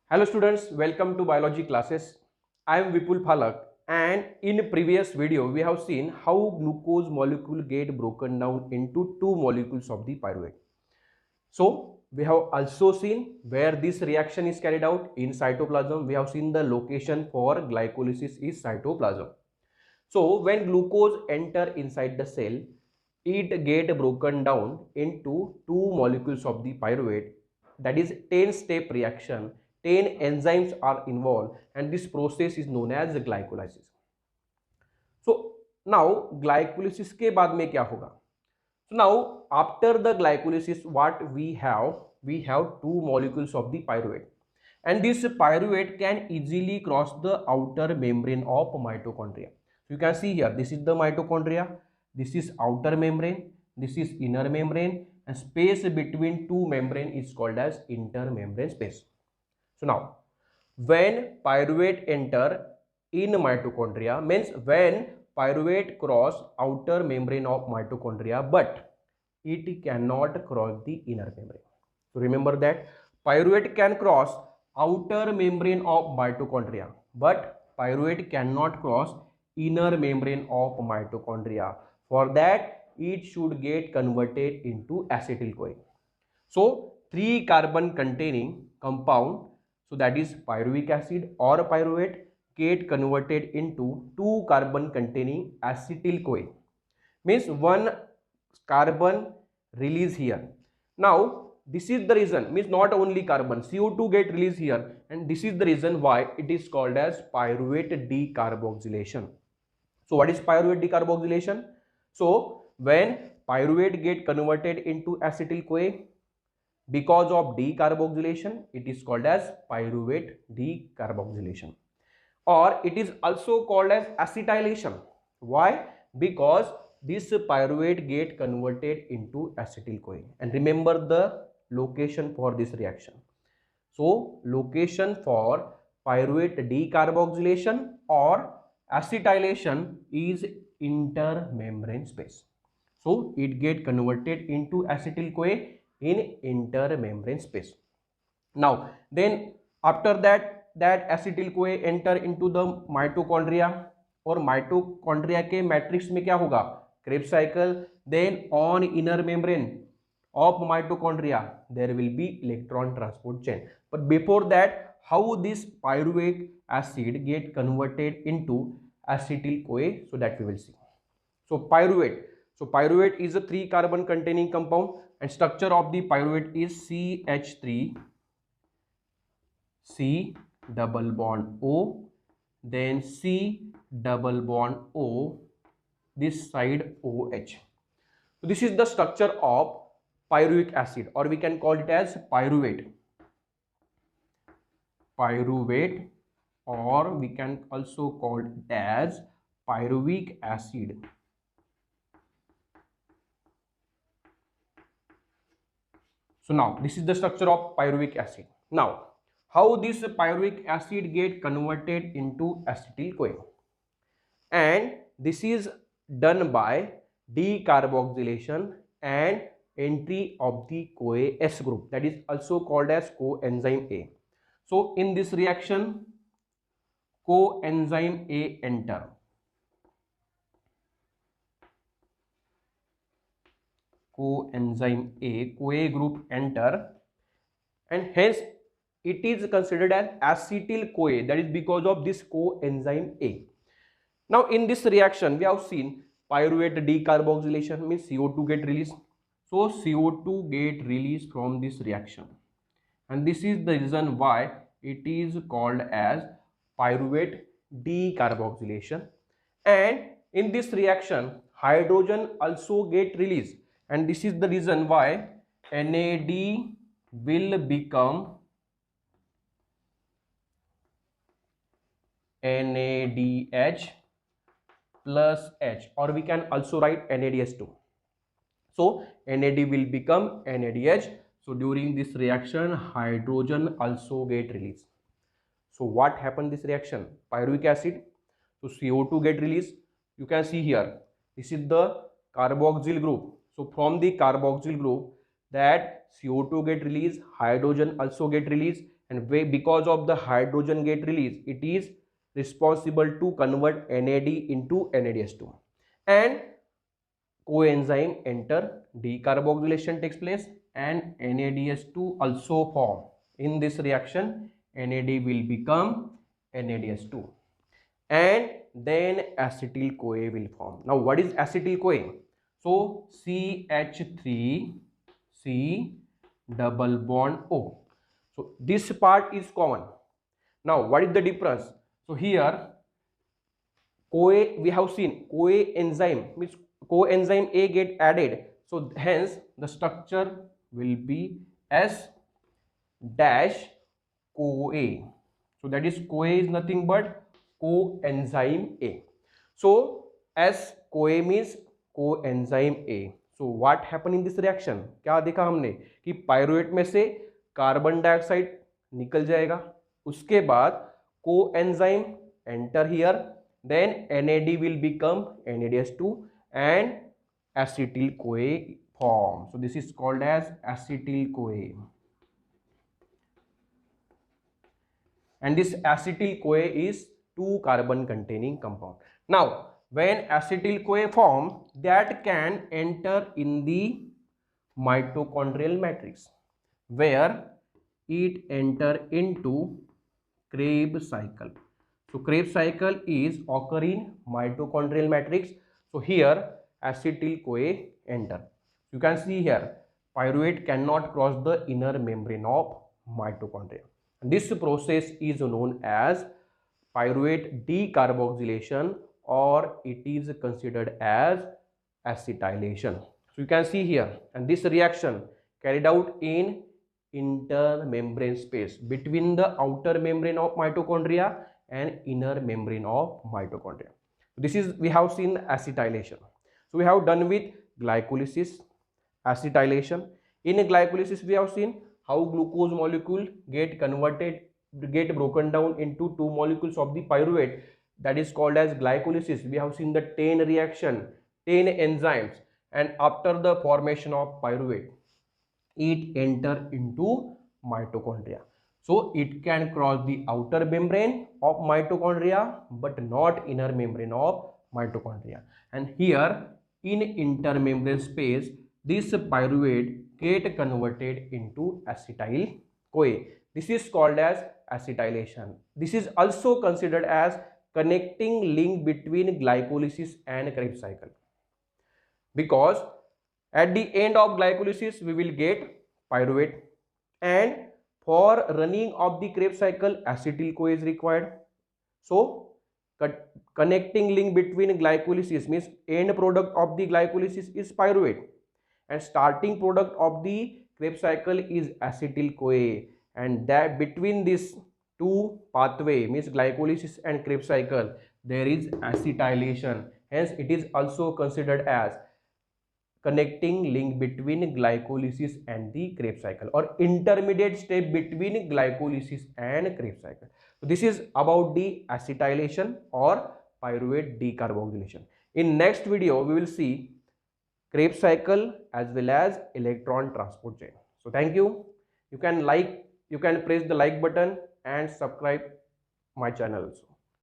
Hello students, welcome to biology classes. I am Vipul Phalak, and in previous video we have seen how glucose molecule get broken down into two molecules of the pyruvate. So we have also seen where this reaction is carried out in cytoplasm. We have seen the location for glycolysis is cytoplasm. So when glucose enter inside the cell, it get broken down into two molecules of the pyruvate. That is 10-step reaction. 10 enzymes are involved and this process is known as glycolysis. So now glycolysis के बाद में क्या होगा? So now after the glycolysis what we have two molecules of the pyruvate, and this pyruvate can easily cross the outer membrane of mitochondria. So you can see here, this is the mitochondria, this is outer membrane, this is inner membrane, and space between two membrane is called as intermembrane space. So now when pyruvate enter in mitochondria means when pyruvate cross outer membrane of mitochondria, but it cannot cross the inner membrane. So remember that pyruvate can cross outer membrane of mitochondria, but pyruvate cannot cross inner membrane of mitochondria. For that, it should get converted into acetyl-CoA. So 3 carbon containing compound, so that is pyruvic acid or pyruvate, get converted into 2 carbon containing acetyl-CoA. Means 1 carbon release here. Now this is the reason, means not only carbon, CO2 get released here, and this is the reason why it is called as pyruvate decarboxylation. So what is pyruvate decarboxylation? So when pyruvate get converted into acetyl-CoA, because of decarboxylation, it is called as pyruvate decarboxylation, or it is also called as acetylation. Why? Because this pyruvate get converted into acetyl-CoA. And remember the location for this reaction. So location for pyruvate decarboxylation or acetylation is intermembrane space. So it get converted into acetyl-CoA in intermembrane space. Now then after that acetyl-CoA enter into the mitochondria, और mitochondria के matrix में क्या होगा? Krebs cycle. Then on inner membrane of mitochondria there will be electron transport chain. But before that, how this pyruvic acid get converted into acetyl-CoA, so that we will see. So pyruvate is a 3 carbon containing compound, and structure of the pyruvate is CH3 C double bond O, then C double bond O, this side OH. So this is the structure of pyruvic acid, or we can call it as pyruvate, or we can also call it as pyruvic acid. So now this is the structure of pyruvic acid. Now how this pyruvic acid get converted into acetyl-CoA? And this is done by decarboxylation and entry of the CoA S group, that is also called as coenzyme A. So in this reaction, coenzyme A enter. Coenzyme A, CoA group enter, and hence it is considered as acetyl-CoA, that is because of this coenzyme A. Now in this reaction we have seen pyruvate decarboxylation means CO2 get released. So CO2 get released from this reaction, and this is the reason why it is called as pyruvate decarboxylation. And in this reaction hydrogen also get released, and this is the reason why NAD will become NADH plus H, or we can also write NADH2. So NAD will become NADH. So during this reaction hydrogen also get released. So what happened this reaction? Pyruvic acid, so CO2 get released. You can see here, this is the carboxyl group. So from the carboxyl group, that CO2 get released, hydrogen also get released, and because of the hydrogen get released, it is responsible to convert NAD into NADH2, and coenzyme enter, decarboxylation takes place, and NADH2 also form. In this reaction, NAD will become NADH2, and then acetyl CoA will form. Now what is acetyl CoA? So CH3C double bond O. So this part is common. Now what is the difference? So here CoA, we have seen CoA enzyme means coenzyme A get added, so hence the structure will be S dash CoA. So that is CoA is nothing but coenzyme A. So S CoA means coenzyme A. So what happened in this reaction? क्या देखा हमने कि pyruvate में से carbon dioxide निकल जाएगा, उसके बाद coenzyme enter here, then NAD will become NADH2 and acetyl CoA form. So this is called as acetyl CoA. And this acetyl CoA is 2 carbon containing compound. Now when acetyl CoA form, that can enter in the mitochondrial matrix, where it enter into Krebs cycle. So Krebs cycle is occur in mitochondrial matrix. So here acetyl CoA enter. You can see here pyruvate cannot cross the inner membrane of mitochondria. This process is known as pyruvate decarboxylation, or it is considered as acetylation. So you can see here, and this reaction carried out in intermembrane space between the outer membrane of mitochondria and inner membrane of mitochondria. This is, we have seen acetylation. So we have done with glycolysis, acetylation. In glycolysis we have seen how glucose molecule get broken down into 2 molecules of the pyruvate, that is called as glycolysis. We have seen the 10 reaction, 10 enzymes, and after the formation of pyruvate, it enter into mitochondria. So it can cross the outer membrane of mitochondria but not inner membrane of mitochondria. And here in intermembrane space, this pyruvate get converted into acetyl CoA. This is called as acetylation. This is also considered as connecting link between glycolysis and Krebs cycle, because at the end of glycolysis we will get pyruvate, and for running of the Krebs cycle acetyl CoA is required. So connecting link between glycolysis means end product of the glycolysis is pyruvate, and starting product of the Krebs cycle is acetyl CoA, and that between these two pathway means glycolysis and Krebs cycle there is acetylation. Hence it is also considered as connecting link between glycolysis and the Krebs cycle, or intermediate step between glycolysis and Krebs cycle. So this is about the acetylation or pyruvate decarboxylation. In next video we will see Krebs cycle as well as electron transport chain. So thank you. You can press the like button and subscribe my channel also.